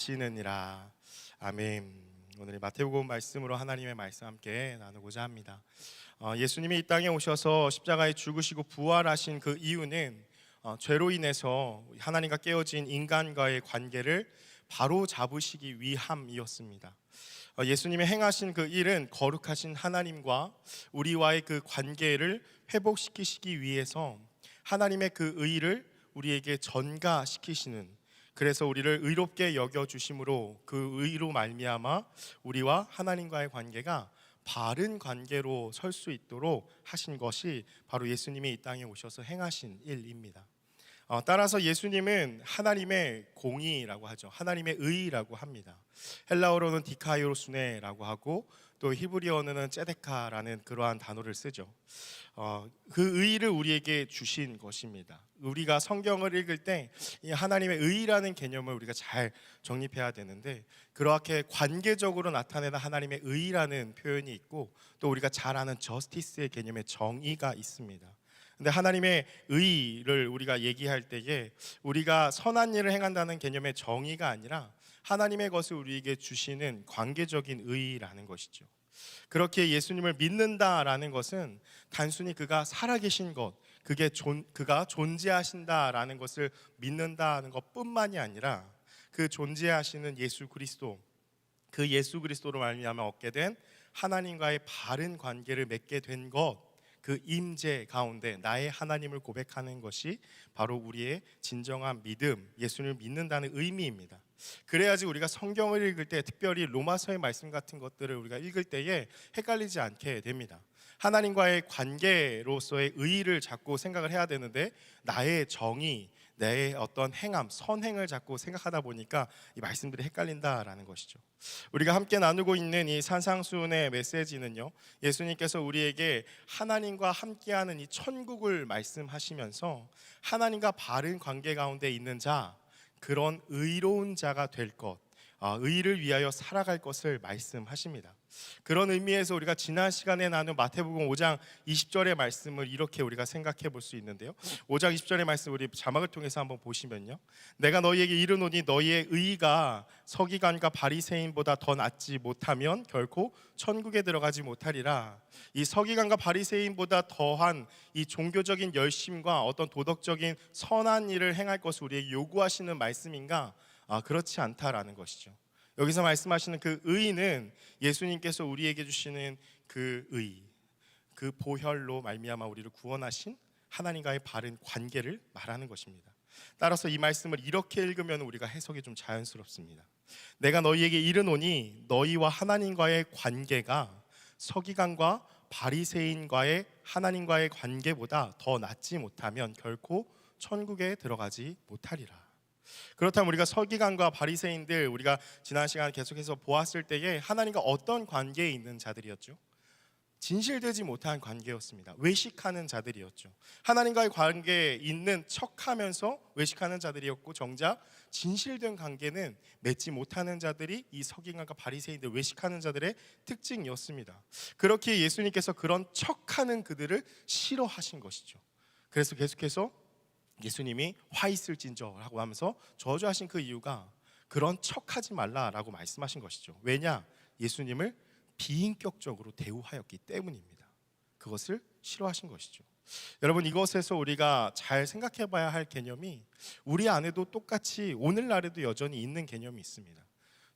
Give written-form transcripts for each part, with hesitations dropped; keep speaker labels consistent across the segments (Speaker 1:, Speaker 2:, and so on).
Speaker 1: 시느니라. 아멘. 오늘 마태복음 말씀으로 하나님의 말씀 함께 나누고자 합니다. 예수님이 이 땅에 오셔서 십자가에 죽으시고 부활하신 그 이유는 죄로 인해서 하나님과 깨어진 인간과의 관계를 바로 잡으시기 위함이었습니다. 예수님이 행하신 그 일은 거룩하신 하나님과 우리와의 그 관계를 회복시키시기 위해서 하나님의 그 의를 우리에게 전가시키시는, 그래서 우리를 의롭게 여겨주심으로 그 의로 말미암아 우리와 하나님과의 관계가 바른 관계로 설 수 있도록 하신 것이 바로 예수님이 이 땅에 오셔서 행하신 일입니다. 따라서 예수님은 하나님의 공의라고 하죠. 하나님의 의라고 합니다. 헬라어로는 디카이오스네라고 하고 또 히브리어는 ጼ데카라는 그러한 단어를 쓰죠. 그 의를 우리에게 주신 것입니다. 우리가 성경을 읽을 때 이 하나님의 의라는 개념을 우리가 잘 정립해야 되는데, 그렇게 관계적으로 나타내는 하나님의 의라는 표현이 있고, 또 우리가 잘 아는 저스티스의 개념의 정의가 있습니다. 근데 하나님의 의를 우리가 얘기할 때에 우리가 선한 일을 행한다는 개념의 정의가 아니라 하나님의 것을 우리에게 주시는 관계적인 의라는 것이죠. 그렇게 예수님을 믿는다라는 것은 단순히 그가 살아계신 것, 그가 존재하신다라는 것을 믿는다는 것뿐만이 아니라 그 존재하시는 예수 그리스도, 그 예수 그리스도로 말미암아 얻게 된 하나님과의 바른 관계를 맺게 된 것, 그 임재 가운데 나의 하나님을 고백하는 것이 바로 우리의 진정한 믿음, 예수님을 믿는다는 의미입니다. 그래야지 우리가 성경을 읽을 때, 특별히 로마서의 말씀 같은 것들을 우리가 읽을 때에 헷갈리지 않게 됩니다. 하나님과의 관계로서의 의의를 자꾸 생각을 해야 되는데, 나의 정의, 내 어떤 행함, 선행을 자꾸 생각하다 보니까 이 말씀들이 헷갈린다라는 것이죠. 우리가 함께 나누고 있는 이 산상수훈의 메시지는요, 예수님께서 우리에게 하나님과 함께하는 이 천국을 말씀하시면서 하나님과 바른 관계 가운데 있는 자, 그런 의로운 자가 될 것, 의를 위하여 살아갈 것을 말씀하십니다. 그런 의미에서 우리가 지난 시간에 나눈 마태복음 5장 20절의 말씀을 이렇게 우리가 생각해 볼 수 있는데요, 5장 20절의 말씀 우리 자막을 통해서 한번 보시면요, 내가 너희에게 이르노니 너희의 의가 서기관과 바리새인보다 더 낫지 못하면 결코 천국에 들어가지 못하리라. 이 서기관과 바리새인보다 더한 이 종교적인 열심과 어떤 도덕적인 선한 일을 행할 것을 우리에게 요구하시는 말씀인가? 그렇지 않다라는 것이죠. 여기서 말씀하시는 그 의는 예수님께서 우리에게 주시는 그 의, 그 보혈로 말미암아 우리를 구원하신 하나님과의 바른 관계를 말하는 것입니다. 따라서 이 말씀을 이렇게 읽으면 우리가 해석이 좀 자연스럽습니다. 내가 너희에게 이르노니 너희와 하나님과의 관계가 서기관과 바리새인과의 하나님과의 관계보다 더 낫지 못하면 결코 천국에 들어가지 못하리라. 그렇다면 우리가 서기관과 바리새인들, 우리가 지난 시간에 계속해서 보았을 때에 하나님과 어떤 관계에 있는 자들이었죠? 진실되지 못한 관계였습니다. 외식하는 자들이었죠. 하나님과의 관계에 있는 척하면서 외식하는 자들이었고, 정작 진실된 관계는 맺지 못하는 자들이 이 서기관과 바리새인들, 외식하는 자들의 특징이었습니다. 그렇게 예수님께서 그런 척하는 그들을 싫어하신 것이죠. 그래서 계속해서 예수님이 화 있을진저라고 하면서 저주하신 그 이유가 그런 척하지 말라라고 말씀하신 것이죠. 왜냐? 예수님을 비인격적으로 대우하였기 때문입니다. 그것을 싫어하신 것이죠. 여러분, 이것에서 우리가 잘 생각해 봐야 할 개념이 우리 안에도 똑같이 오늘날에도 여전히 있는 개념이 있습니다.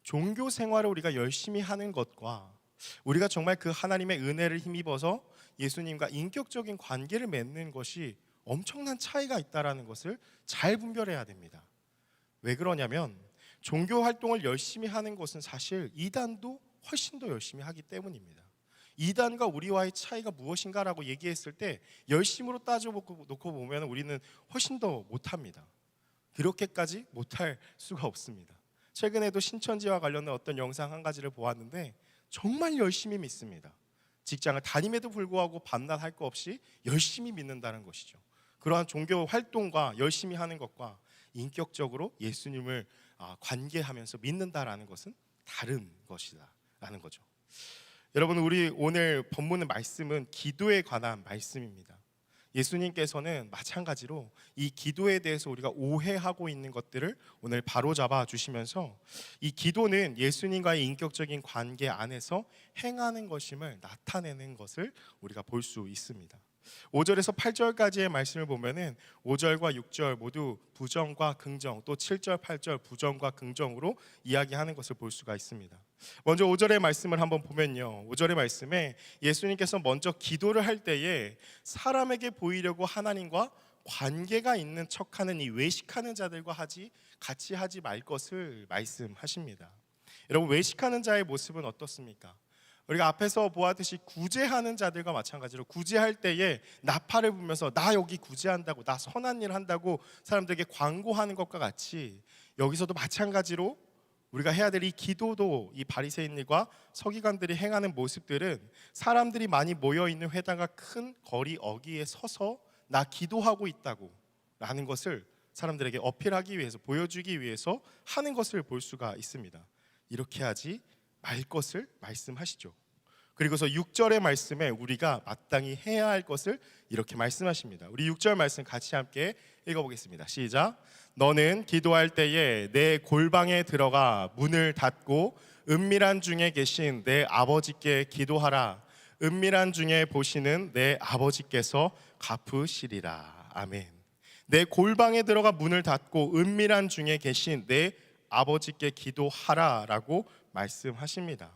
Speaker 1: 종교 생활을 우리가 열심히 하는 것과 우리가 정말 그 하나님의 은혜를 힘입어서 예수님과 인격적인 관계를 맺는 것이 엄청난 차이가 있다는 것을 잘 분별해야 됩니다. 왜 그러냐면 종교 활동을 열심히 하는 것은 사실 이단도 훨씬 더 열심히 하기 때문입니다. 이단과 우리와의 차이가 무엇인가라고 얘기했을 때 열심으로 따져놓고 보면 우리는 훨씬 더 못합니다. 그렇게까지 못할 수가 없습니다. 최근에도 신천지와 관련된 어떤 영상 한 가지를 보았는데 정말 열심히 믿습니다. 직장을 다님에도 불구하고 밤낮 할 거 없이 열심히 믿는다는 것이죠. 그러한 종교 활동과 열심히 하는 것과 인격적으로 예수님을 관계하면서 믿는다라는 것은 다른 것이다라는 거죠. 여러분, 우리 오늘 본문의 말씀은 기도에 관한 말씀입니다. 예수님께서는 마찬가지로 이 기도에 대해서 우리가 오해하고 있는 것들을 오늘 바로잡아 주시면서 이 기도는 예수님과의 인격적인 관계 안에서 행하는 것임을 나타내는 것을 우리가 볼 수 있습니다. 5절에서 8절까지의 말씀을 보면은 5절과 6절 모두 부정과 긍정, 또 7절, 8절 부정과 긍정으로 이야기하는 것을 볼 수가 있습니다. 먼저 5절의 말씀을 한번 보면요, 5절의 말씀에 예수님께서 먼저 기도를 할 때에 사람에게 보이려고 하나님과 관계가 있는 척하는 이 외식하는 자들과 같이 하지 말 것을 말씀하십니다. 여러분, 외식하는 자의 모습은 어떻습니까? 우리가 앞에서 보았듯이 구제하는 자들과 마찬가지로 구제할 때에 나팔을 불면서 나 여기 구제한다고, 나 선한 일 한다고 사람들에게 광고하는 것과 같이 여기서도 마찬가지로 우리가 해야 될 이 기도도 이 바리새인들과 서기관들이 행하는 모습들은 사람들이 많이 모여있는 회당과 큰 거리 어귀에 서서 나 기도하고 있다고 라는 것을 사람들에게 어필하기 위해서, 보여주기 위해서 하는 것을 볼 수가 있습니다. 이렇게 하지 말 것을 말씀하시죠. 그리고서 6절의 말씀에 우리가 마땅히 해야 할 것을 이렇게 말씀하십니다. 우리 6절 말씀 같이 함께 읽어보겠습니다. 시작. 너는 기도할 때에 내 골방에 들어가 문을 닫고 은밀한 중에 계신 내 아버지께 기도하라. 은밀한 중에 보시는 내 아버지께서 갚으시리라. 아멘. 내 골방에 들어가 문을 닫고 은밀한 중에 계신 내 아버지께 기도하라라고 말씀하십니다.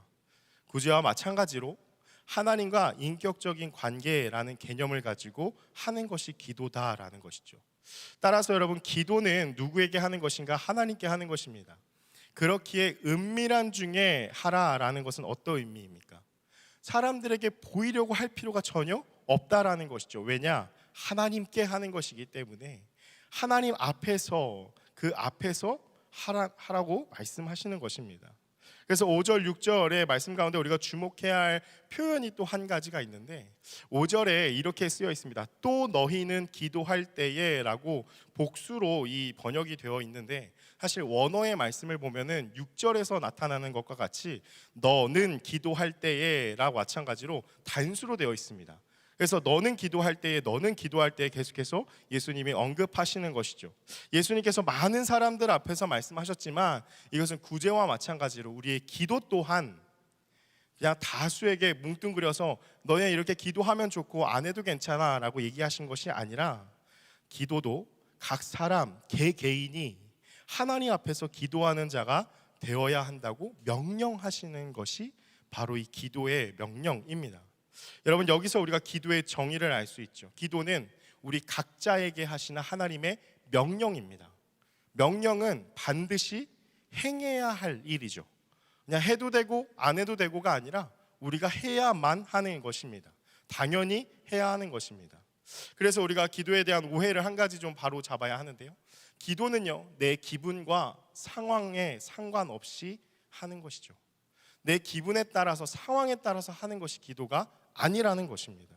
Speaker 1: 구제와 마찬가지로 하나님과 인격적인 관계라는 개념을 가지고 하는 것이 기도다라는 것이죠. 따라서 여러분, 기도는 누구에게 하는 것인가? 하나님께 하는 것입니다. 그렇기에 은밀한 중에 하라라는 것은 어떤 의미입니까? 사람들에게 보이려고 할 필요가 전혀 없다라는 것이죠. 왜냐? 하나님께 하는 것이기 때문에 하나님 앞에서, 그 앞에서 하라고 말씀하시는 것입니다. 그래서 5절, 6절의 말씀 가운데 우리가 주목해야 할 표현이 또 한 가지가 있는데 5절에 이렇게 쓰여 있습니다. 또 너희는 기도할 때에 라고 복수로 이 번역이 되어 있는데, 사실 원어의 말씀을 보면은 6절에서 나타나는 것과 같이 너는 기도할 때에 라고 마찬가지로 단수로 되어 있습니다. 그래서 너는 기도할 때에 계속해서 예수님이 언급하시는 것이죠. 예수님께서 많은 사람들 앞에서 말씀하셨지만 이것은 구제와 마찬가지로 우리의 기도 또한 그냥 다수에게 뭉뚱그려서 너네 이렇게 기도하면 좋고 안 해도 괜찮아 라고 얘기하신 것이 아니라, 기도도 각 사람 개개인이 하나님 앞에서 기도하는 자가 되어야 한다고 명령하시는 것이 바로 이 기도의 명령입니다. 여러분, 여기서 우리가 기도의 정의를 알 수 있죠. 기도는 우리 각자에게 하시는 하나님의 명령입니다. 명령은 반드시 행해야 할 일이죠. 그냥 해도 되고 안 해도 되고가 아니라 우리가 해야만 하는 것입니다. 당연히 해야 하는 것입니다. 그래서 우리가 기도에 대한 오해를 한 가지 좀 바로 잡아야 하는데요, 기도는요, 내 기분과 상황에 상관없이 하는 것이죠. 내 기분에 따라서, 상황에 따라서 하는 것이 기도가 아니라는 것입니다.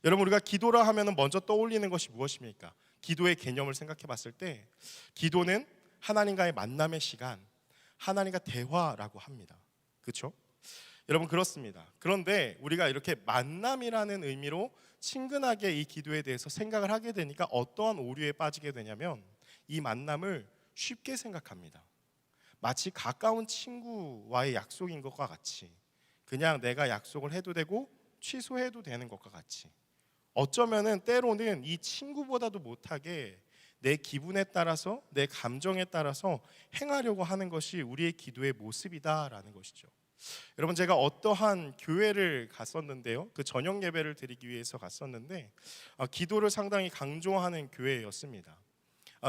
Speaker 1: 여러분, 우리가 기도라 하면 먼저 떠올리는 것이 무엇입니까? 기도의 개념을 생각해 봤을 때 기도는 하나님과의 만남의 시간, 하나님과 대화라고 합니다. 그렇죠? 여러분, 그렇습니다. 그런데 우리가 이렇게 만남이라는 의미로 친근하게 이 기도에 대해서 생각을 하게 되니까 어떠한 오류에 빠지게 되냐면 이 만남을 쉽게 생각합니다. 마치 가까운 친구와의 약속인 것과 같이, 그냥 내가 약속을 해도 되고 취소해도 되는 것과 같이, 어쩌면은 때로는 이 친구보다도 못하게 내 기분에 따라서, 내 감정에 따라서 행하려고 하는 것이 우리의 기도의 모습이다라는 것이죠. 여러분, 제가 어떠한 교회를 갔었는데요, 그 저녁 예배를 드리기 위해서 갔었는데 기도를 상당히 강조하는 교회였습니다.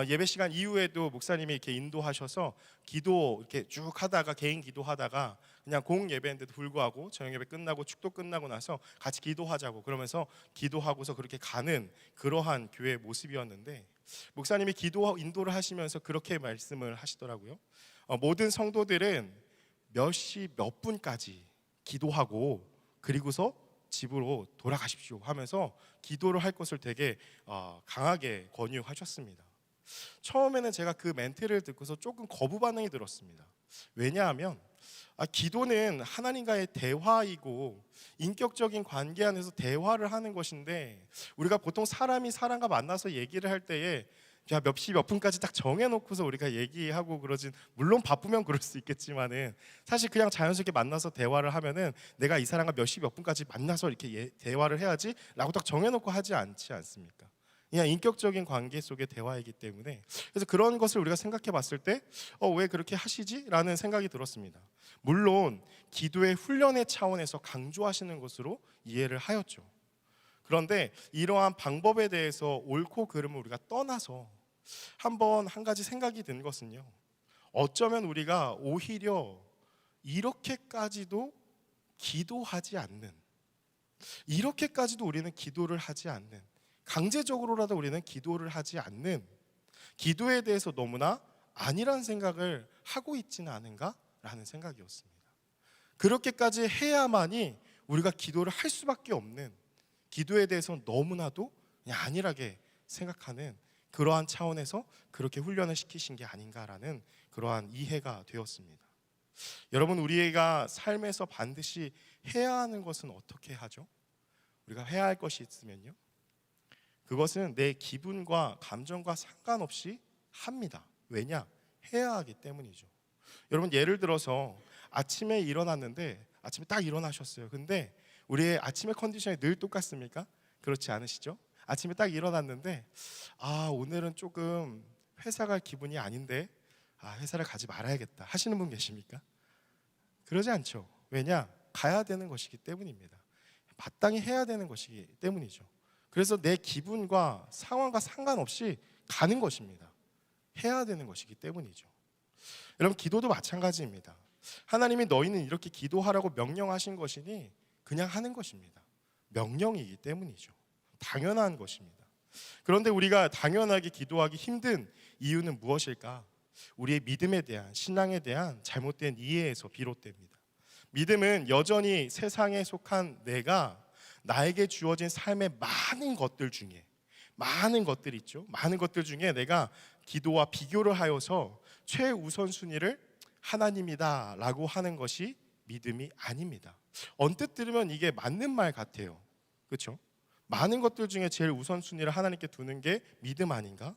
Speaker 1: 예배 시간 이후에도 목사님이 이렇게 인도하셔서 기도 이렇게 쭉 하다가, 개인 기도하다가 그냥 공 예배인데도 불구하고 저녁 예배 끝나고 축도 끝나고 나서 같이 기도하자고 그러면서 기도하고서 그렇게 가는 그러한 교회의 모습이었는데, 목사님이 기도 인도를 하시면서 그렇게 말씀을 하시더라고요. 모든 성도들은 몇 시 몇 분까지 기도하고 그리고서 집으로 돌아가십시오 하면서 기도를 할 것을 되게 강하게 권유하셨습니다. 처음에는 제가 그 멘트를 듣고서 조금 거부 반응이 들었습니다. 왜냐하면 기도는 하나님과의 대화이고 인격적인 관계 안에서 대화를 하는 것인데, 우리가 보통 사람이 사람과 만나서 얘기를 할 때에 몇 시 몇 분까지 딱 정해놓고서 우리가 얘기하고 그러진, 물론 바쁘면 그럴 수 있겠지만은 사실 그냥 자연스럽게 만나서 대화를 하면은 내가 이 사람과 몇 시 몇 분까지 만나서 이렇게 대화를 해야지 라고 딱 정해놓고 하지 않지 않습니까? 그냥 인격적인 관계 속의 대화이기 때문에, 그래서 그런 것을 우리가 생각해 봤을 때 왜 그렇게 하시지? 라는 생각이 들었습니다. 물론 기도의 훈련의 차원에서 강조하시는 것으로 이해를 하였죠. 그런데 이러한 방법에 대해서 옳고 그름을 우리가 떠나서 한번 한 가지 생각이 든 것은요, 어쩌면 우리가 오히려 이렇게까지도 기도하지 않는, 이렇게까지도 우리는 기도를 하지 않는, 강제적으로라도 우리는 기도를 하지 않는, 기도에 대해서 너무나 아니란 생각을 하고 있지는 않은가라는 생각이었습니다. 그렇게까지 해야만이 우리가 기도를 할 수밖에 없는, 기도에 대해서 너무나도 그냥 안일하게 생각하는 그러한 차원에서 그렇게 훈련을 시키신 게 아닌가라는 그러한 이해가 되었습니다. 여러분, 우리가 삶에서 반드시 해야 하는 것은 어떻게 하죠? 우리가 해야 할 것이 있으면요, 그것은 내 기분과 감정과 상관없이 합니다. 왜냐? 해야 하기 때문이죠. 여러분, 예를 들어서 아침에 일어났는데, 아침에 딱 일어나셨어요. 근데 우리의 아침의 컨디션이 늘 똑같습니까? 그렇지 않으시죠? 아침에 딱 일어났는데 오늘은 조금 회사 갈 기분이 아닌데 회사를 가지 말아야겠다 하시는 분 계십니까? 그러지 않죠. 왜냐? 가야 되는 것이기 때문입니다. 마땅히 해야 되는 것이기 때문이죠. 그래서 내 기분과 상황과 상관없이 가는 것입니다. 해야 되는 것이기 때문이죠. 여러분, 기도도 마찬가지입니다. 하나님이 너희는 이렇게 기도하라고 명령하신 것이니 그냥 하는 것입니다. 명령이기 때문이죠. 당연한 것입니다. 그런데 우리가 당연하게 기도하기 힘든 이유는 무엇일까? 우리의 믿음에 대한, 신앙에 대한 잘못된 이해에서 비롯됩니다. 믿음은 여전히 세상에 속한 내가 나에게 주어진 삶의 많은 것들 중에, 많은 것들 있죠. 많은 것들 중에 내가 기도와 비교를 하여서 최우선순위를 하나님이다 라고 하는 것이 믿음이 아닙니다. 언뜻 들으면 이게 맞는 말 같아요. 그렇죠? 많은 것들 중에 제일 우선순위를 하나님께 두는 게 믿음 아닌가?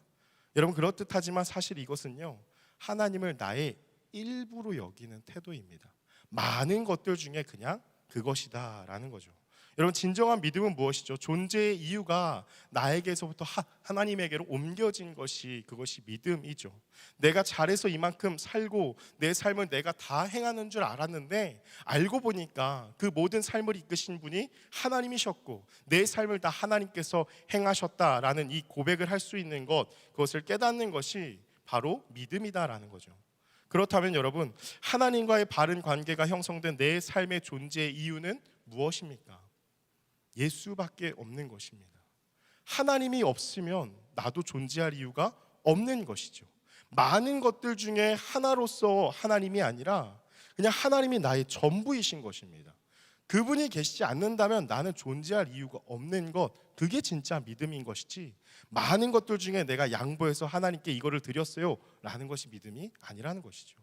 Speaker 1: 여러분, 그렇듯하지만 사실 이것은요, 하나님을 나의 일부로 여기는 태도입니다. 많은 것들 중에 그냥 그것이다 라는 거죠. 여러분, 진정한 믿음은 무엇이죠? 존재의 이유가 나에게서부터 하나님에게로 옮겨진 것이, 그것이 믿음이죠. 내가 잘해서 이만큼 살고 내 삶을 내가 다 행하는 줄 알았는데 알고 보니까 그 모든 삶을 이끄신 분이 하나님이셨고 내 삶을 다 하나님께서 행하셨다라는 이 고백을 할 수 있는 것, 그것을 깨닫는 것이 바로 믿음이다라는 거죠. 그렇다면 여러분, 하나님과의 바른 관계가 형성된 내 삶의 존재의 이유는 무엇입니까? 예수밖에 없는 것입니다. 하나님이 없으면 나도 존재할 이유가 없는 것이죠. 많은 것들 중에 하나로서 하나님이 아니라 그냥 하나님이 나의 전부이신 것입니다. 그분이 계시지 않는다면 나는 존재할 이유가 없는 것, 그게 진짜 믿음인 것이지, 많은 것들 중에 내가 양보해서 하나님께 이거를 드렸어요 라는 것이 믿음이 아니라는 것이죠.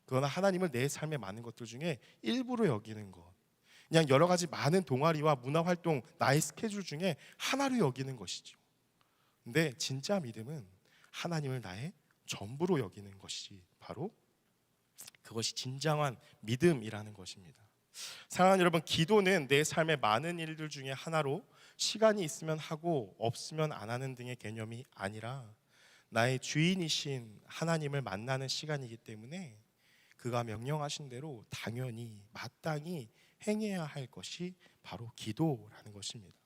Speaker 1: 그러나 하나님을 내 삶의 많은 것들 중에 일부로 여기는 것, 그냥 여러 가지 많은 동아리와 문화활동, 나의 스케줄 중에 하나로 여기는 것이죠. 근데 진짜 믿음은 하나님을 나의 전부로 여기는 것이 바로, 그것이 진정한 믿음이라는 것입니다. 사랑하는 여러분, 기도는 내 삶의 많은 일들 중에 하나로 시간이 있으면 하고 없으면 안 하는 등의 개념이 아니라 나의 주인이신 하나님을 만나는 시간이기 때문에 그가 명령하신 대로 당연히 마땅히 행해야 할 것이 바로 기도라는 것입니다.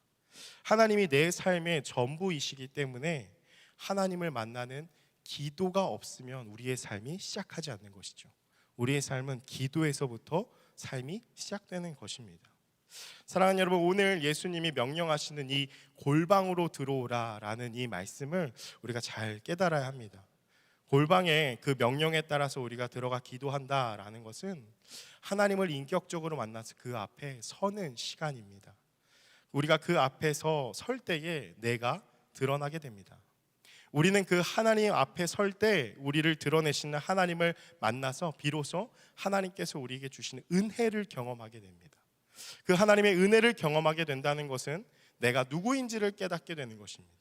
Speaker 1: 하나님이 내 삶의 전부이시기 때문에 하나님을 만나는 기도가 없으면 우리의 삶이 시작하지 않는 것이죠. 우리의 삶은 기도에서부터 삶이 시작되는 것입니다. 사랑하는 여러분, 오늘 예수님이 명령하시는 이 골방으로 들어오라라는 이 말씀을 우리가 잘 깨달아야 합니다. 골방에 그 명령에 따라서 우리가 들어가 기도한다라는 것은 하나님을 인격적으로 만나서 그 앞에 서는 시간입니다. 우리가 그 앞에서 설 때에 내가 드러나게 됩니다. 우리는 그 하나님 앞에 설 때 우리를 드러내시는 하나님을 만나서 비로소 하나님께서 우리에게 주시는 은혜를 경험하게 됩니다. 그 하나님의 은혜를 경험하게 된다는 것은 내가 누구인지를 깨닫게 되는 것입니다.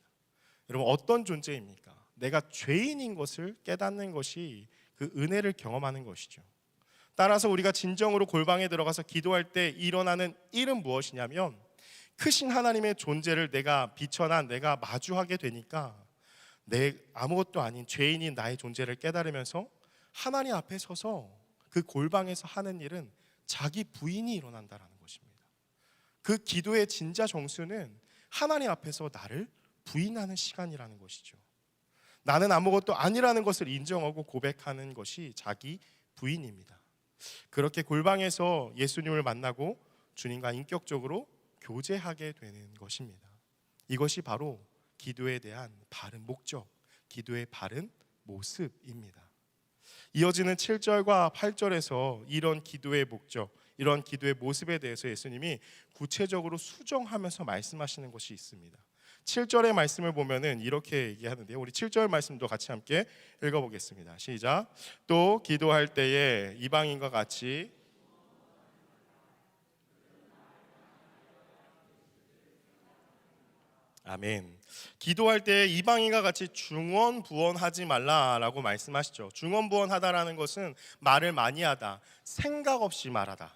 Speaker 1: 여러분, 어떤 존재입니까? 내가 죄인인 것을 깨닫는 것이 그 은혜를 경험하는 것이죠. 따라서 우리가 진정으로 골방에 들어가서 기도할 때 일어나는 일은 무엇이냐면, 크신 하나님의 존재를 내가 비천한 내가 마주하게 되니까 내 아무것도 아닌 죄인인 나의 존재를 깨달으면서 하나님 앞에 서서 그 골방에서 하는 일은 자기 부인이 일어난다라는 것입니다. 그 기도의 진짜 정수는 하나님 앞에서 나를 부인하는 시간이라는 것이죠. 나는 아무것도 아니라는 것을 인정하고 고백하는 것이 자기 부인입니다. 그렇게 골방에서 예수님을 만나고 주님과 인격적으로 교제하게 되는 것입니다. 이것이 바로 기도에 대한 바른 목적, 기도의 바른 모습입니다. 이어지는 7절과 8절에서 이런 기도의 목적, 이런 기도의 모습에 대해서 예수님이 구체적으로 수정하면서 말씀하시는 것이 있습니다. 7절의 말씀을 보면은 이렇게 얘기하는데요. 우리 7절 말씀도 같이 함께 읽어보겠습니다. 시작. 또 기도할 때에 이방인과 같이 아멘. 기도할 때 이방인과 같이 중언부언하지 말라라고 말씀하시죠. 중언부언하다라는 것은 말을 많이 하다, 생각 없이 말하다.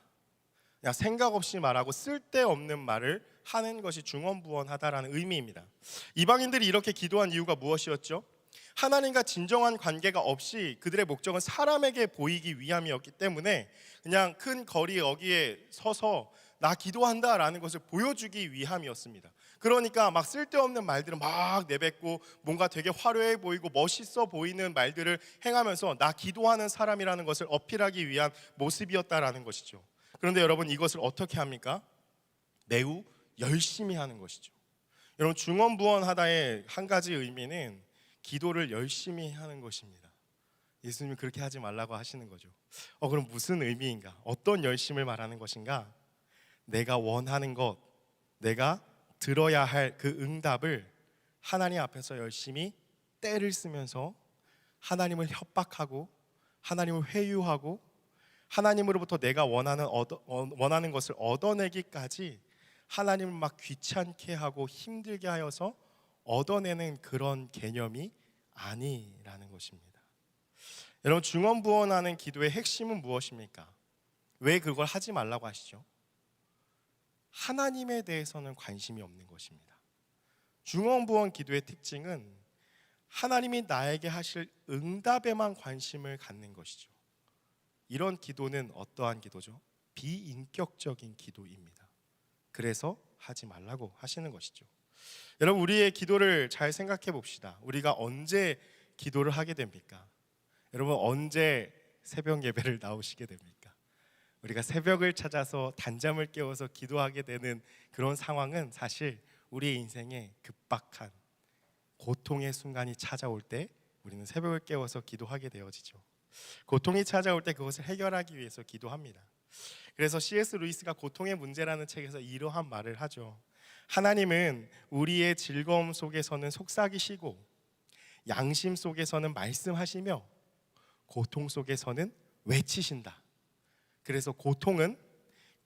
Speaker 1: 그냥 생각 없이 말하고 쓸데없는 말을 하는 것이 중언부언하다라는 의미입니다. 이방인들이 이렇게 기도한 이유가 무엇이었죠? 하나님과 진정한 관계가 없이 그들의 목적은 사람에게 보이기 위함이었기 때문에 그냥 큰 거리 여기에 서서 나 기도한다라는 것을 보여주기 위함이었습니다. 그러니까 막 쓸데없는 말들을 막 내뱉고 뭔가 되게 화려해 보이고 멋있어 보이는 말들을 행하면서 나 기도하는 사람이라는 것을 어필하기 위한 모습이었다라는 것이죠. 그런데 여러분, 이것을 어떻게 합니까? 매우 열심히 하는 것이죠. 여러분, 중언부언하다의 한 가지 의미는 기도를 열심히 하는 것입니다. 예수님이 그렇게 하지 말라고 하시는 거죠. 그럼 무슨 의미인가? 어떤 열심을 말하는 것인가? 내가 원하는 것, 내가 들어야 할 그 응답을 하나님 앞에서 열심히 때를 쓰면서 하나님을 협박하고 하나님을 회유하고 하나님으로부터 내가 원하는 것을 얻어내기까지 하나님을 막 귀찮게 하고 힘들게 하여서 얻어내는 그런 개념이 아니라는 것입니다. 여러분, 중언부언하는 기도의 핵심은 무엇입니까? 왜 그걸 하지 말라고 하시죠? 하나님에 대해서는 관심이 없는 것입니다. 중언부언 기도의 특징은 하나님이 나에게 하실 응답에만 관심을 갖는 것이죠. 이런 기도는 어떠한 기도죠? 비인격적인 기도입니다. 그래서 하지 말라고 하시는 것이죠. 여러분, 우리의 기도를 잘 생각해 봅시다. 우리가 언제 기도를 하게 됩니까? 여러분, 언제 새벽 예배를 나오시게 됩니까? 우리가 새벽을 찾아서 단잠을 깨워서 기도하게 되는 그런 상황은 사실 우리의 인생에 급박한 고통의 순간이 찾아올 때 우리는 새벽을 깨워서 기도하게 되어지죠. 고통이 찾아올 때 그것을 해결하기 위해서 기도합니다. 그래서 C.S. 루이스가 고통의 문제라는 책에서 이러한 말을 하죠. 하나님은 우리의 즐거움 속에서는 속삭이시고 양심 속에서는 말씀하시며 고통 속에서는 외치신다. 그래서 고통은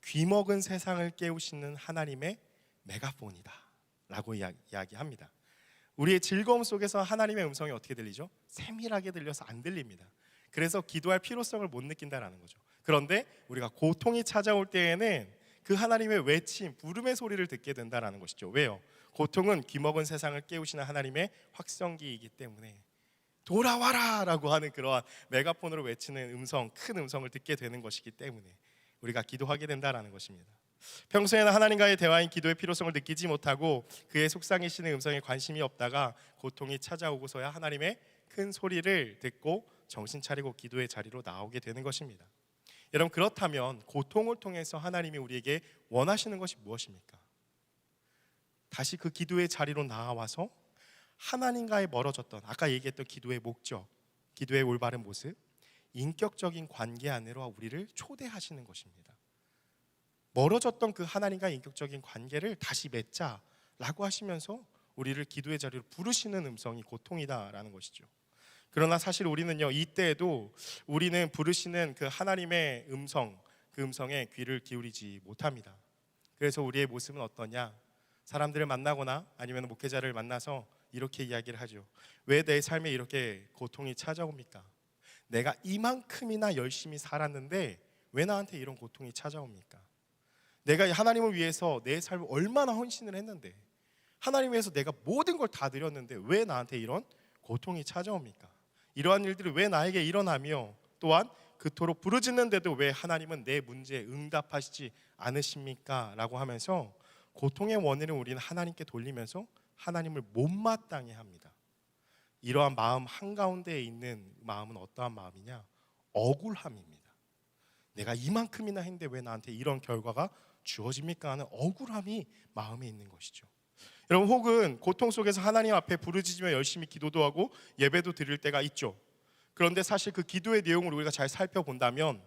Speaker 1: 귀먹은 세상을 깨우시는 하나님의 메가폰이다 라고 이야기합니다. 우리의 즐거움 속에서 하나님의 음성이 어떻게 들리죠? 세밀하게 들려서 안 들립니다. 그래서 기도할 필요성을 못 느낀다라는 거죠. 그런데 우리가 고통이 찾아올 때에는 그 하나님의 외침, 부름의 소리를 듣게 된다라는 것이죠. 왜요? 고통은 귀먹은 세상을 깨우시는 하나님의 확성기이기 때문에 돌아와라 라고 하는 그러한 메가폰으로 외치는 음성, 큰 음성을 듣게 되는 것이기 때문에 우리가 기도하게 된다라는 것입니다. 평소에는 하나님과의 대화인 기도의 필요성을 느끼지 못하고 그의 속상이시는 음성에 관심이 없다가 고통이 찾아오고서야 하나님의 큰 소리를 듣고 정신 차리고 기도의 자리로 나오게 되는 것입니다. 여러분, 그렇다면 고통을 통해서 하나님이 우리에게 원하시는 것이 무엇입니까? 다시 그 기도의 자리로 나와서 하나님과의 멀어졌던, 아까 얘기했던 기도의 목적, 기도의 올바른 모습, 인격적인 관계 안으로 우리를 초대하시는 것입니다. 멀어졌던 그 하나님과의 인격적인 관계를 다시 맺자라고 하시면서 우리를 기도의 자리로 부르시는 음성이 고통이다라는 것이죠. 그러나 사실 우리는요, 이때에도 우리는 부르시는 그 하나님의 음성, 그 음성에 귀를 기울이지 못합니다. 그래서 우리의 모습은 어떠냐? 사람들을 만나거나 아니면 목회자를 만나서 이렇게 이야기를 하죠. 왜 내 삶에 이렇게 고통이 찾아옵니까? 내가 이만큼이나 열심히 살았는데 왜 나한테 이런 고통이 찾아옵니까? 내가 하나님을 위해서 내 삶을 얼마나 헌신을 했는데, 하나님 위해서 내가 모든 걸 다 드렸는데 왜 나한테 이런 고통이 찾아옵니까? 이러한 일들이 왜 나에게 일어나며, 또한 그토록 부르짖는데도 왜 하나님은 내 문제에 응답하시지 않으십니까? 라고 하면서 고통의 원인을 우리는 하나님께 돌리면서 하나님을 못마땅해 합니다. 이러한 마음 한가운데에 있는 마음은 어떠한 마음이냐? 억울함입니다. 내가 이만큼이나 했는데 왜 나한테 이런 결과가 주어집니까? 하는 억울함이 마음에 있는 것이죠. 여러분, 혹은 고통 속에서 하나님 앞에 부르짖으며 열심히 기도도 하고 예배도 드릴 때가 있죠. 그런데 사실 그 기도의 내용을 우리가 잘 살펴본다면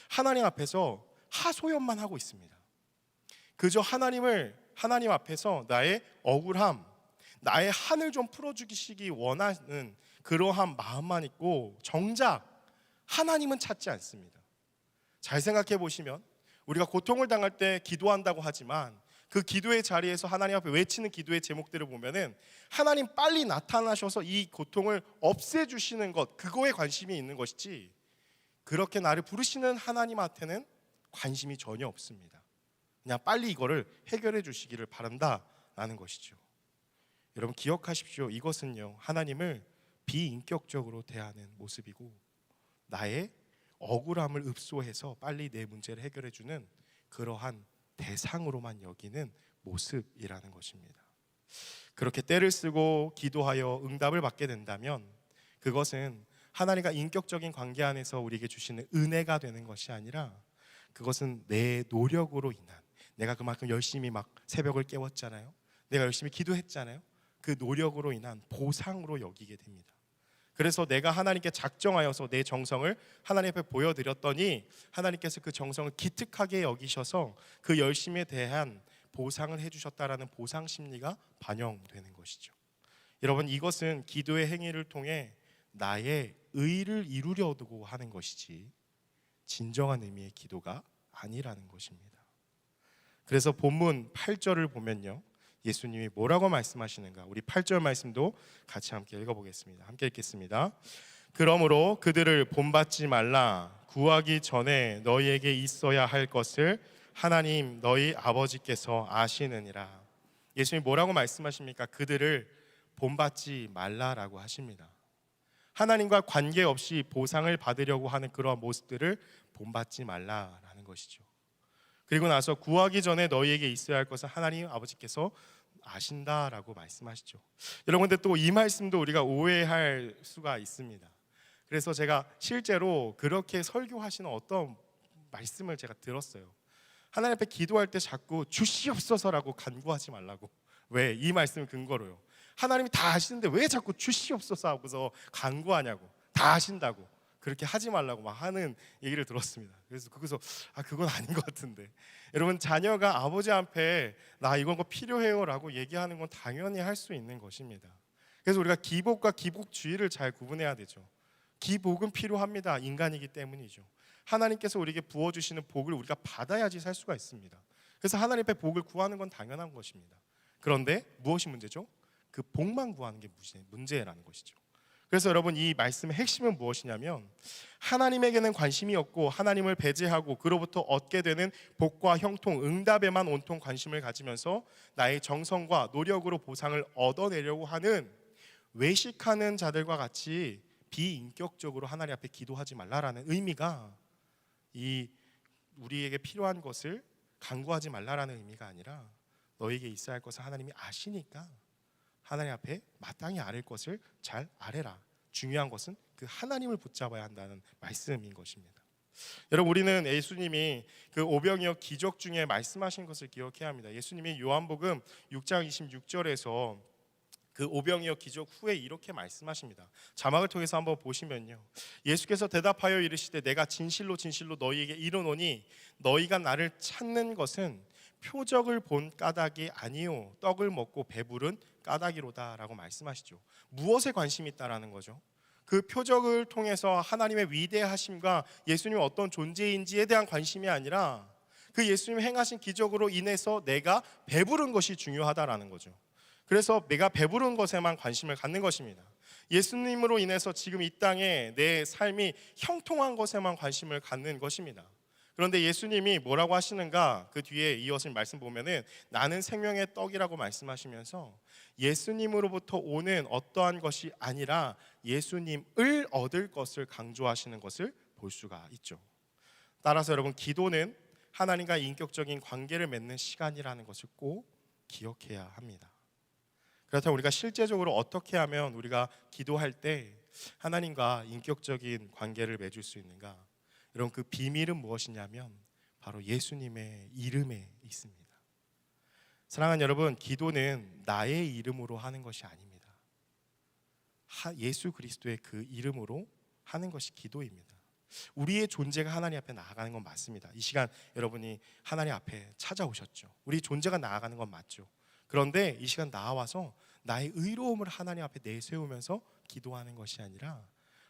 Speaker 1: 하나님 앞에서 하소연만 하고 있습니다. 그저 하나님 앞에서 나의 억울함, 나의 한을 좀 풀어주시기 원하는 그러한 마음만 있고 정작 하나님은 찾지 않습니다. 잘 생각해 보시면 우리가 고통을 당할 때 기도한다고 하지만 그 기도의 자리에서 하나님 앞에 외치는 기도의 제목들을 보면은 하나님 빨리 나타나셔서 이 고통을 없애주시는 것, 그거에 관심이 있는 것이지 그렇게 나를 부르시는 하나님한테는 관심이 전혀 없습니다. 그냥 빨리 이거를 해결해 주시기를 바란다라는 것이죠. 여러분 기억하십시오. 이것은요, 하나님을 비인격적으로 대하는 모습이고 나의 억울함을 읍소해서 빨리 내 문제를 해결해 주는 그러한 대상으로만 여기는 모습이라는 것입니다. 그렇게 때를 쓰고 기도하여 응답을 받게 된다면 그것은 하나님과 인격적인 관계 안에서 우리에게 주시는 은혜가 되는 것이 아니라 그것은 내 노력으로 인한, 내가 그만큼 열심히 막 새벽을 깨웠잖아요. 내가 열심히 기도했잖아요. 그 노력으로 인한 보상으로 여기게 됩니다. 그래서 내가 하나님께 작정하여서 내 정성을 하나님 앞에 보여드렸더니 하나님께서 그 정성을 기특하게 여기셔서 그 열심에 대한 보상을 해주셨다라는 보상 심리가 반영되는 것이죠. 여러분, 이것은 기도의 행위를 통해 나의 의를 이루려고 하는 것이지 진정한 의미의 기도가 아니라는 것입니다. 그래서 본문 8절을 보면요, 예수님이 뭐라고 말씀하시는가? 우리 8절 말씀도 같이 함께 읽어보겠습니다. 함께 읽겠습니다. 그러므로 그들을 본받지 말라. 구하기 전에 너희에게 있어야 할 것을 하나님 너희 아버지께서 아시느니라. 예수님이 뭐라고 말씀하십니까? 그들을 본받지 말라라고 하십니다. 하나님과 관계없이 보상을 받으려고 하는 그러한 모습들을 본받지 말라라는 것이죠. 그리고 나서 구하기 전에 너희에게 있어야 할 것은 하나님 아버지께서 아신다라고 말씀하시죠. 여러분, 근데 또 이 말씀도 우리가 오해할 수가 있습니다. 그래서 제가 실제로 그렇게 설교하시는 어떤 말씀을 제가 들었어요. 하나님 앞에 기도할 때 자꾸 주시옵소서라고 간구하지 말라고. 왜? 이 말씀을 근거로요. 하나님이 다 아시는데 왜 자꾸 주시옵소서 하고서 간구하냐고. 다 아신다고. 그렇게 하지 말라고 막 하는 얘기를 들었습니다. 그래서 거기서 그건 아닌 것 같은데, 여러분, 자녀가 아버지 앞에 나 이건 거 필요해요 라고 얘기하는 건 당연히 할 수 있는 것입니다. 그래서 우리가 기복과 기복주의를 잘 구분해야 되죠. 기복은 필요합니다. 인간이기 때문이죠. 하나님께서 우리에게 부어주시는 복을 우리가 받아야지 살 수가 있습니다. 그래서 하나님 앞에 복을 구하는 건 당연한 것입니다. 그런데 무엇이 문제죠? 그 복만 구하는 게 문제라는 것이죠. 그래서 여러분, 이 말씀의 핵심은 무엇이냐면 하나님에게는 관심이 없고 하나님을 배제하고 그로부터 얻게 되는 복과 형통, 응답에만 온통 관심을 가지면서 나의 정성과 노력으로 보상을 얻어내려고 하는 외식하는 자들과 같이 비인격적으로 하나님 앞에 기도하지 말라라는 의미가 이 우리에게 필요한 것을 간구하지 말라라는 의미가 아니라 너에게 있어야 할 것을 하나님이 아시니까 하나님 앞에 마땅히 아뢰 것을 잘 아뢰라. 중요한 것은 그 하나님을 붙잡아야 한다는 말씀인 것입니다. 여러분, 우리는 예수님이 그 오병이어 기적 중에 말씀하신 것을 기억해야 합니다. 예수님이 요한복음 6장 26절에서 그 오병이어 기적 후에 이렇게 말씀하십니다. 자막을 통해서 한번 보시면요, 예수께서 대답하여 이르시되 내가 진실로 진실로 너희에게 이르노니 너희가 나를 찾는 것은 표적을 본 까닭이 아니요 떡을 먹고 배부른 까닭이로다라고 말씀하시죠. 무엇에 관심이 있다라는 거죠? 그 표적을 통해서 하나님의 위대하심과 예수님이 어떤 존재인지에 대한 관심이 아니라 그 예수님이 행하신 기적으로 인해서 내가 배부른 것이 중요하다라는 거죠. 그래서 내가 배부른 것에만 관심을 갖는 것입니다. 예수님으로 인해서 지금 이 땅에 내 삶이 형통한 것에만 관심을 갖는 것입니다. 그런데 예수님이 뭐라고 하시는가? 그 뒤에 이어진 말씀 보면은 나는 생명의 떡이라고 말씀하시면서 예수님으로부터 오는 어떠한 것이 아니라 예수님을 얻을 것을 강조하시는 것을 볼 수가 있죠. 따라서 여러분, 기도는 하나님과 인격적인 관계를 맺는 시간이라는 것을 꼭 기억해야 합니다. 그렇다면 우리가 실제적으로 어떻게 하면 우리가 기도할 때 하나님과 인격적인 관계를 맺을 수 있는가? 여러분, 그 비밀은 무엇이냐면 바로 예수님의 이름에 있습니다. 사랑하는 여러분, 기도는 나의 이름으로 하는 것이 아닙니다. 예수 그리스도의 그 이름으로 하는 것이 기도입니다. 우리의 존재가 하나님 앞에 나아가는 건 맞습니다. 이 시간 여러분이 하나님 앞에 찾아오셨죠. 우리 존재가 나아가는 건 맞죠. 그런데 이 시간 나와서 나의 의로움을 하나님 앞에 내세우면서 기도하는 것이 아니라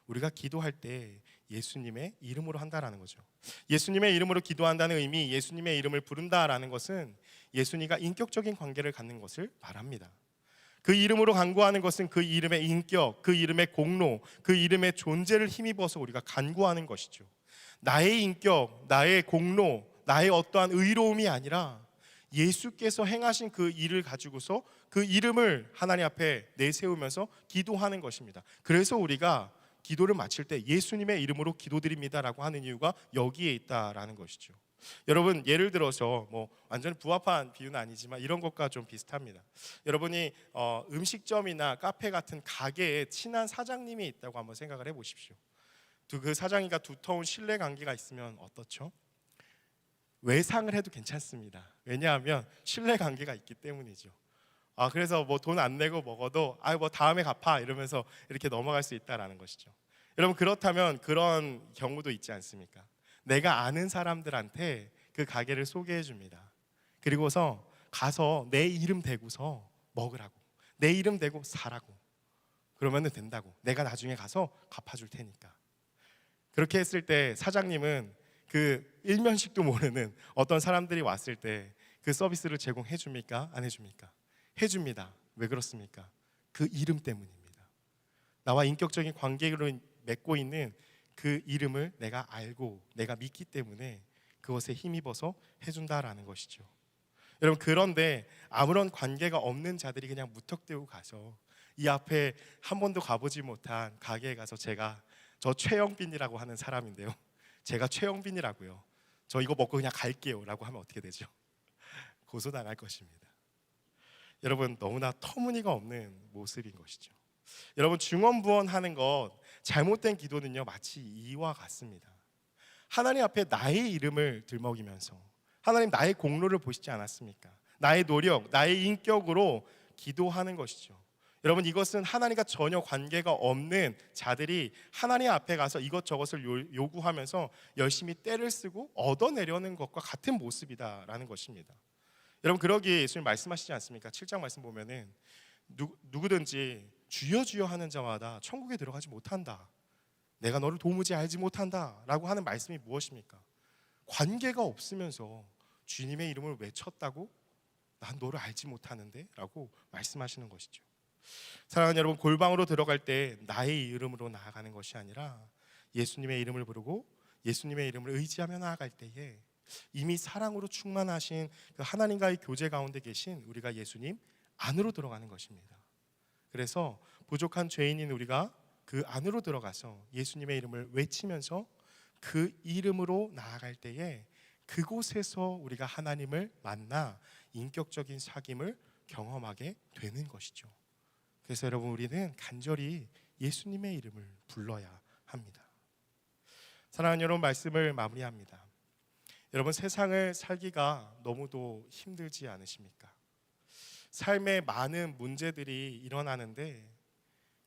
Speaker 1: 우리가 기도할 때 예수님의 이름으로 한다라는 거죠. 예수님의 이름으로 기도한다는 의미, 예수님의 이름을 부른다라는 것은 예수님과 인격적인 관계를 갖는 것을 말합니다. 그 이름으로 간구하는 것은 그 이름의 인격, 그 이름의 공로, 그 이름의 존재를 힘입어서 우리가 간구하는 것이죠. 나의 인격, 나의 공로, 나의 어떠한 의로움이 아니라 예수께서 행하신 그 일을 가지고서 그 이름을 하나님 앞에 내세우면서 기도하는 것입니다. 그래서 우리가 기도를 마칠 때 예수님의 이름으로 기도드립니다라고 하는 이유가 여기에 있다라는 것이죠. 여러분, 예를 들어서 뭐 완전히 부합한 비유는 아니지만 이런 것과 좀 비슷합니다. 여러분이 음식점이나 카페 같은 가게에 친한 사장님이 있다고 한번 생각을 해보십시오. 그 사장님과 두터운 신뢰 관계가 있으면 어떻죠? 외상을 해도 괜찮습니다. 왜냐하면 신뢰 관계가 있기 때문이죠. 그래서 뭐 돈 안 내고 먹어도 뭐 다음에 갚아 이러면서 이렇게 넘어갈 수 있다라는 것이죠. 여러분, 그렇다면 그런 경우도 있지 않습니까? 내가 아는 사람들한테 그 가게를 소개해 줍니다. 그리고서 가서 내 이름 대고서 먹으라고, 내 이름 대고 사라고, 그러면 된다고, 내가 나중에 가서 갚아줄 테니까. 그렇게 했을 때 사장님은 그 일면식도 모르는 어떤 사람들이 왔을 때 그 서비스를 제공해 줍니까? 안 해줍니까? 해줍니다. 왜 그렇습니까? 그 이름 때문입니다. 나와 인격적인 관계를 맺고 있는 그 이름을 내가 알고 내가 믿기 때문에 그것에 힘입어서 해준다라는 것이죠. 여러분, 그런데 아무런 관계가 없는 자들이 그냥 무턱대고 가서 이 앞에 한 번도 가보지 못한 가게에 가서 저 최영빈이라고 하는 사람인데요, 제가 최영빈이라고요, 저 이거 먹고 그냥 갈게요 라고 하면 어떻게 되죠? 고소당할 것입니다. 여러분, 너무나 터무니가 없는 모습인 것이죠. 여러분, 중언부언하는 것, 잘못된 기도는요 마치 이와 같습니다. 하나님 앞에 나의 이름을 들먹이면서 하나님, 나의 공로를 보시지 않았습니까? 나의 노력, 나의 인격으로 기도하는 것이죠. 여러분, 이것은 하나님과 전혀 관계가 없는 자들이 하나님 앞에 가서 이것저것을 요구하면서 열심히 떼를 쓰고 얻어내려는 것과 같은 모습이다라는 것입니다. 여러분, 그러기에 예수님 말씀하시지 않습니까? 7장 말씀 보면은 누구든지 주여 주여 하는 자마다 천국에 들어가지 못한다, 내가 너를 도무지 알지 못한다 라고 하는 말씀이 무엇입니까? 관계가 없으면서 주님의 이름을 외쳤다고 난 너를 알지 못하는데 라고 말씀하시는 것이죠. 사랑하는 여러분, 골방으로 들어갈 때 나의 이름으로 나아가는 것이 아니라 예수님의 이름을 부르고 예수님의 이름을 의지하며 나아갈 때에 이미 사랑으로 충만하신 그 하나님과의 교제 가운데 계신 우리가 예수님 안으로 들어가는 것입니다. 그래서 부족한 죄인인 우리가 그 안으로 들어가서 예수님의 이름을 외치면서 그 이름으로 나아갈 때에 그곳에서 우리가 하나님을 만나 인격적인 사귐을 경험하게 되는 것이죠. 그래서 여러분, 우리는 간절히 예수님의 이름을 불러야 합니다. 사랑하는 여러분, 말씀을 마무리합니다. 여러분, 세상을 살기가 너무도 힘들지 않으십니까? 삶에 많은 문제들이 일어나는데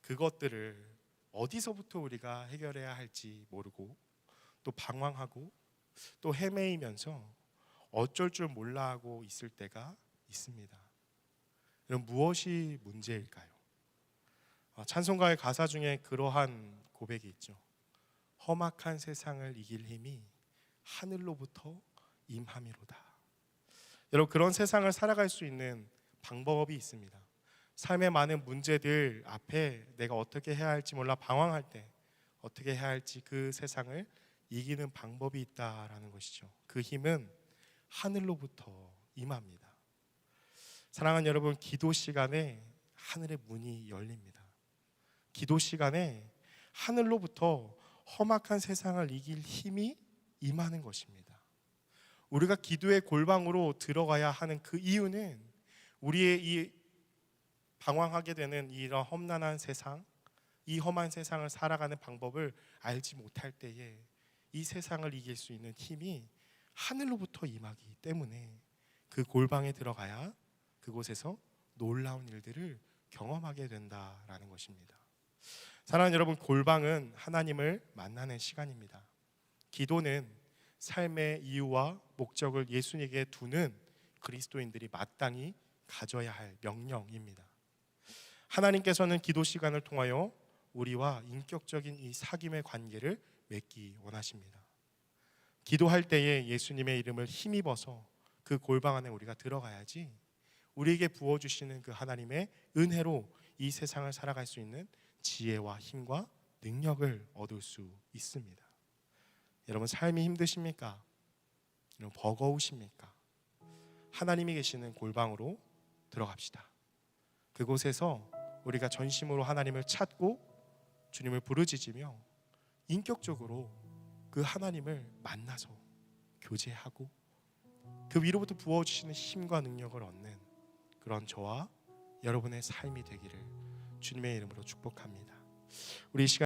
Speaker 1: 그것들을 어디서부터 우리가 해결해야 할지 모르고 또 방황하고 또 헤매이면서 어쩔 줄 몰라 하고 있을 때가 있습니다. 그럼 무엇이 문제일까요? 찬송가의 가사 중에 그러한 고백이 있죠. 험악한 세상을 이길 힘이 하늘로부터 임함이로다. 여러분, 그런 세상을 살아갈 수 있는 방법이 있습니다. 삶의 많은 문제들 앞에 내가 어떻게 해야 할지 몰라 방황할 때 어떻게 해야 할지 그 세상을 이기는 방법이 있다라는 것이죠. 그 힘은 하늘로부터 임합니다. 사랑하는 여러분, 기도 시간에 하늘의 문이 열립니다. 기도 시간에 하늘로부터 험악한 세상을 이길 힘이 임하는 것입니다. 우리가 기도의 골방으로 들어가야 하는 그 이유는 우리의 이 방황하게 되는 이런 험난한 세상, 이 험한 세상을 살아가는 방법을 알지 못할 때에 이 세상을 이길 수 있는 힘이 하늘로부터 임하기 때문에 그 골방에 들어가야 그곳에서 놀라운 일들을 경험하게 된다라는 것입니다. 사랑하는 여러분, 골방은 하나님을 만나는 시간입니다. 기도는 삶의 이유와 목적을 예수님에게 두는 그리스도인들이 마땅히 가져야 할 명령입니다. 하나님께서는 기도 시간을 통하여 우리와 인격적인 이 사귐의 관계를 맺기 원하십니다. 기도할 때에 예수님의 이름을 힘입어서 그 골방 안에 우리가 들어가야지 우리에게 부어주시는 그 하나님의 은혜로 이 세상을 살아갈 수 있는 지혜와 힘과 능력을 얻을 수 있습니다. 여러분, 삶이 힘드십니까? 여러분, 버거우십니까? 하나님이 계시는 골방으로 들어갑시다. 그곳에서 우리가 전심으로 하나님을 찾고 주님을 부르짖으며 인격적으로 그 하나님을 만나서 교제하고 그 위로부터 부어주시는 힘과 능력을 얻는 그런 저와 여러분의 삶이 되기를 주님의 이름으로 축복합니다. 우리 이 시간